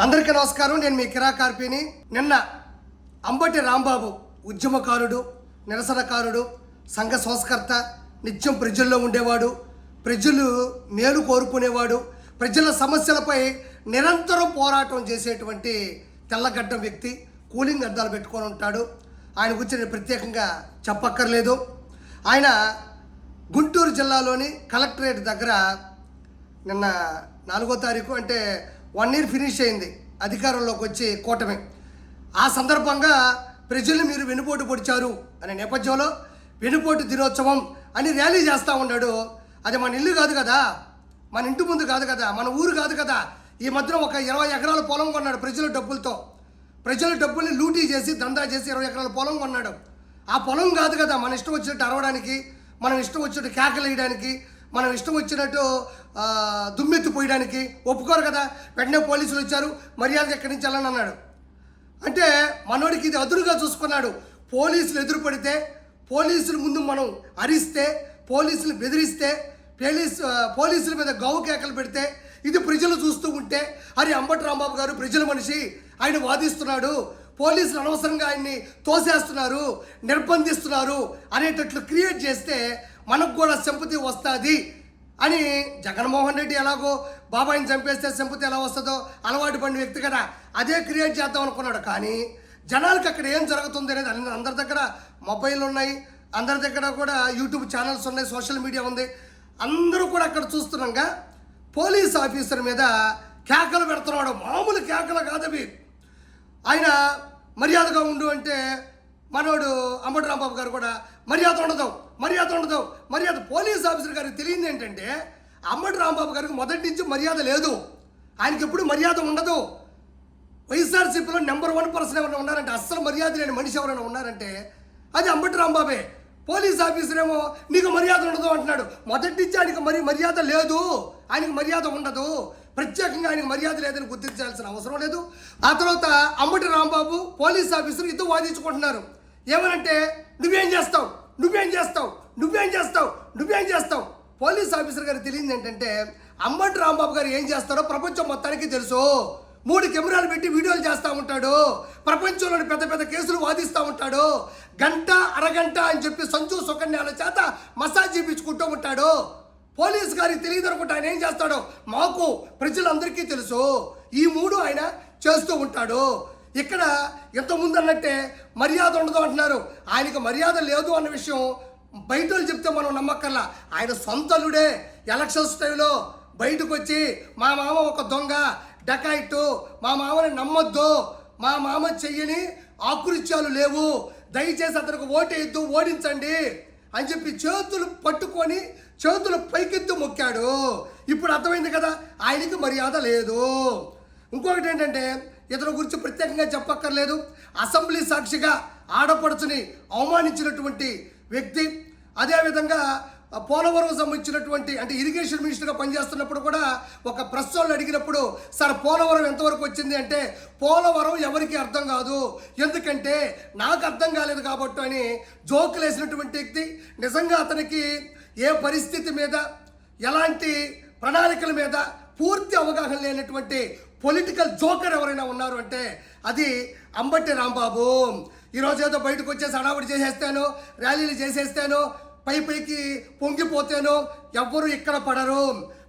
అందరికీ నమస్కారం. నేను మీ కిరా కార్పీని. నిన్న అంబటి రాంబాబు ఉద్యమకారుడు, నిరసనకారుడు, సంఘ సంస్కర్త, నిత్యం ప్రజల్లో ఉండేవాడు, ప్రజలు మేలు కోరుకునేవాడు, ప్రజల సమస్యలపై నిరంతరం పోరాటం చేసేటువంటి తెల్లగడ్డం వ్యక్తి, కూలింగ్ అద్దాలు పెట్టుకొని ఉంటాడు. ఆయన గురించి నేను ప్రత్యేకంగా చెప్పక్కర్లేదు. ఆయన గుంటూరు జిల్లాలోని కలెక్టరేట్ దగ్గర నిన్న 4వ తారీఖు అంటే 1 year ఫినిష్ అయింది అధికారంలోకి వచ్చి కూటమి. ఆ సందర్భంగా ప్రజల్ని మీరు వెనుపోటు పొడిచారు అనే నేపథ్యంలో వెనుపోటు దినోత్సవం అని ర్యాలీ చేస్తూ ఉన్నాడు. అది మన ఇల్లు కాదు కదా, మన ఇంటి ముందు కాదు కదా, మన ఊరు కాదు కదా. ఈ మధ్యన ఒక 20 ఎకరాల పొలం కొన్నాడు ప్రజల డబ్బులతో. ప్రజల డబ్బుల్ని లూటీ చేసి దందా చేసి 20 ఎకరాల పొలం కొన్నాడు. ఆ పొలం కాదు కదా మన ఇష్టం వచ్చినట్టు అరవడానికి, మనం ఇష్టం వచ్చినట్టు కేకలు వేయడానికి, మనం ఇష్టం వచ్చినట్టు దుమ్మెత్తిపోయడానికి ఒప్పుకోరు కదా. వెంటనే పోలీసులు వచ్చారు, మర్యాద ఎక్కడి నుంచి వెళ్ళని అన్నాడు. అంటే మనోడికి ఇది అదురుగా చూసుకున్నాడు. పోలీసులు ఎదురుపడితే, పోలీసుల ముందు మనం అరిస్తే, పోలీసులు బెదిరిస్తే, పోలీసుల మీద గౌ కేకలు పెడితే, ఇది ప్రజలు చూస్తూ ఉంటే అరే అంబటి రాంబాబు గారు ప్రజల మనిషి, ఆయన వాదిస్తున్నాడు, పోలీసులు అనవసరంగా ఆయన్ని తోసేస్తున్నారు, నిర్బంధిస్తున్నారు అనేటట్లు క్రియేట్ చేస్తే మనకు కూడా సింపతి వస్తుంది అని జగన్మోహన్ రెడ్డి ఎలాగో బాబాయిని చంపేస్తే సింపతి ఎలా వస్తుందో అలవాటు పడిన వ్యక్తి కదా, అదే క్రియేట్ చేద్దాం అనుకున్నాడు. కానీ జనాలకు అక్కడ ఏం జరుగుతుంది అనేది అందరి దగ్గర మొబైల్ ఉన్నాయి, అందరి దగ్గర కూడా యూట్యూబ్ ఛానల్స్ ఉన్నాయి, సోషల్ మీడియా ఉంది. అందరూ కూడా అక్కడ చూస్తున్నాగా పోలీస్ ఆఫీసర్ మీద కేకలు పెడుతున్నాడు. మామూలు కేకలు కాదవి. ఆయన మర్యాదగా ఉండు అంటే మనోడు అంబటి రాంబాబు గారు కూడా మర్యాద ఉండదు. మర్యాద పోలీస్ ఆఫీసర్ గారికి తెలియదు ఏంటంటే అంబటి రాంబాబు గారికి మొదటి నుంచి మర్యాద లేదు, ఆయనకి ఎప్పుడు మర్యాద ఉండదు. వైఎస్ఆర్సీపీలో నెంబర్ 1 పర్సన్ ఎవరైనా ఉన్నారంటే, అస్సలు మర్యాద లేని మనిషి ఎవరైనా ఉన్నారంటే అది అంబటి రాంబాబే. పోలీస్ ఆఫీసర్ ఏమో నీకు మర్యాద ఉండదు అంటున్నాడు. మొదటి నుంచి ఆయనకి మర్యాద లేదు, ఆయనకి మర్యాద ఉండదు. ప్రత్యేకంగా ఆయనకు మర్యాద లేదని గుర్తించాల్సిన అవసరం లేదు. ఆ తర్వాత అంబటి రాంబాబు పోలీస్ ఆఫీసర్ ఇద్దరు వాదించుకుంటున్నారు. ఏమనంటే నువ్వేం చేస్తావు. పోలీస్ ఆఫీసర్ గారికి తెలియదు ఏంటంటే అంబటి రాంబాబు గారు ఏం చేస్తారో ప్రపంచం మొత్తానికి తెలుసు. 3 కెమెరాలు పెట్టి వీడియోలు చేస్తూ ఉంటాడు, ప్రపంచంలోని పెద్ద పెద్ద కేసులు వాదిస్తూ ఉంటాడు, గంట అరగంట అని చెప్పి సంచు సుకన్యాల చేత మసాజ్ చేయించుకుంటూ ఉంటాడు. పోలీస్ గారికి తెలియదు అనుకుంటే ఆయన ఏం చేస్తాడో మాకు ప్రజలందరికీ తెలుసు. ఈ 3 ఆయన చేస్తూ ఉంటాడు. ఇక్కడ ఇంతకుముందు అన్నట్టే మర్యాద ఉండదు అంటున్నారు. ఆయనకు మర్యాద లేదు అన్న విషయం బయట చెప్తే మనం నమ్మక్కర్లా. ఆయన సొంతలుడే ఎలక్షన్స్ టైంలో బయటకు వచ్చి మా మామ ఒక దొంగ డకాయిట్టు, మా మామని నమ్మొద్దు, మా మామ చెయ్యని ఆకృత్యాలు లేవు, దయచేసి అతనికి ఓటేయద్దు, ఓడించండి అని చెప్పి చేతులు పట్టుకొని చేతులు పైకెత్తు మొక్కాడు. ఇప్పుడు అర్థమైంది కదా ఆయనకి మర్యాద లేదు. ఇంకొకటి ఏంటంటే ఇతని గురించి ప్రత్యేకంగా చెప్పక్కర్లేదు. అసెంబ్లీ సాక్షిగా ఆడపడుచుని అవమానించినటువంటి వ్యక్తి. అదేవిధంగా పోలవరం సంబంధించినటువంటి అంటే ఇరిగేషన్ మినిస్టర్గా పనిచేస్తున్నప్పుడు కూడా ఒక ప్రెస్ వాళ్ళు అడిగినప్పుడు సార్ పోలవరం ఎంతవరకు వచ్చింది అంటే పోలవరం ఎవరికి అర్థం కాదు, ఎందుకంటే నాకు అర్థం కాలేదు కాబట్టి అని జోకులు వేసినటువంటి వ్యక్తి. నిజంగా అతనికి ఏ పరిస్థితి మీద ఎలాంటి ప్రణాళికల మీద పూర్తి అవగాహన లేనటువంటి పొలిటికల్ జోకర్ ఎవరైనా ఉన్నారు అంటే అది అంబటి రాంబాబు. ఈరోజు ఏదో బయటకు వచ్చేసి హడావుడి చేసేస్తాను, ర్యాలీలు చేసేస్తాను, పైకి పొంగిపోతాను, ఎవ్వరూ ఇక్కడ పడరు.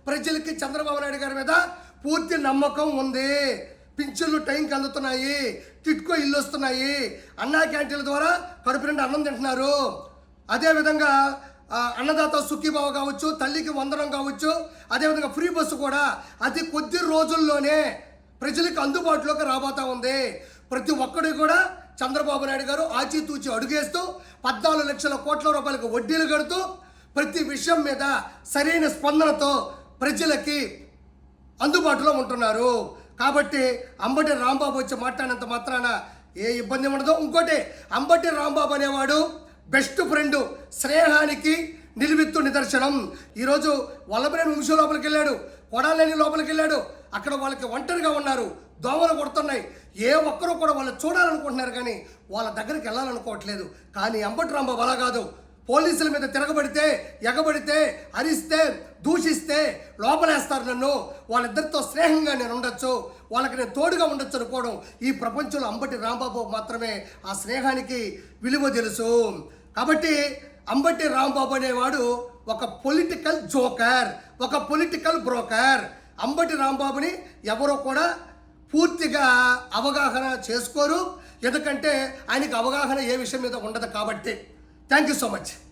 ప్రజలకి చంద్రబాబు నాయుడు గారి మీద పూర్తి నమ్మకం ఉంది. పింఛన్లు టైంకి అందుతున్నాయి, టిట్కో ఇల్లు వస్తున్నాయి, అన్నా క్యాంటీన్ల ద్వారా కడుపు నిండా అన్నం తింటున్నారు. అదేవిధంగా అన్నదాత సుఖీభావ కావచ్చు, తల్లికి వందనం కావచ్చు, అదేవిధంగా ఫ్రీ బస్సు కూడా అతి కొద్ది రోజుల్లోనే ప్రజలకు అందుబాటులోకి రాబోతా ఉంది. ప్రతి ఒక్కడు కూడా చంద్రబాబు నాయుడు గారు ఆచితూచి అడుగేస్తూ 14 లక్షల కోట్ల రూపాయలకు వడ్డీలు కడుతూ ప్రతి విషయం మీద సరైన స్పందనతో ప్రజలకి అందుబాటులో ఉంటున్నారు. కాబట్టి అంబటి రాంబాబు వచ్చి మాట్లాడినంత మాత్రాన ఏ ఇబ్బంది ఉండదు. ఇంకోటి అంబటి రాంబాబు అనేవాడు బెస్ట్ ఫ్రెండ్, స్నేహానికి నిలువెత్తు నిదర్శనం. ఈరోజు వల్లభనేని వంశీ లోపలికి వెళ్ళాడు, కొడాలని లోపలికి వెళ్ళాడు. అక్కడ వాళ్ళకి ఒంటరిగా ఉన్నారు, దోమలు కొడుతున్నాయి. ఏ ఒక్కరూ కూడా వాళ్ళు చూడాలనుకుంటున్నారు కానీ వాళ్ళ దగ్గరికి వెళ్ళాలనుకోవట్లేదు. కానీ అంబటి రాంబాబు అలా కాదు. పోలీసుల మీద తిరగబడితే, ఎగబడితే, అరిస్తే, దూషిస్తే లోపలేస్తారు నన్ను, వాళ్ళిద్దరితో స్నేహంగా నేను ఉండొచ్చు, వాళ్ళకి నేను తోడుగా ఉండొచ్చు అనుకోవడం, ఈ ప్రపంచంలో అంబటి రాంబాబు మాత్రమే ఆ స్నేహానికి విలువ తెలుసు. కాబట్టి అంబటి రాంబాబు అనేవాడు ఒక పొలిటికల్ జోకర్, ఒక పొలిటికల్ బ్రోకర్. అంబటి రాంబాబుని ఎవరో కూడా పూర్తిగా అవగాహన చేసుకోరు, ఎందుకంటే ఆయనకు అవగాహన ఏ విషయం మీద ఉండదు కాబట్టి. Thank you so much.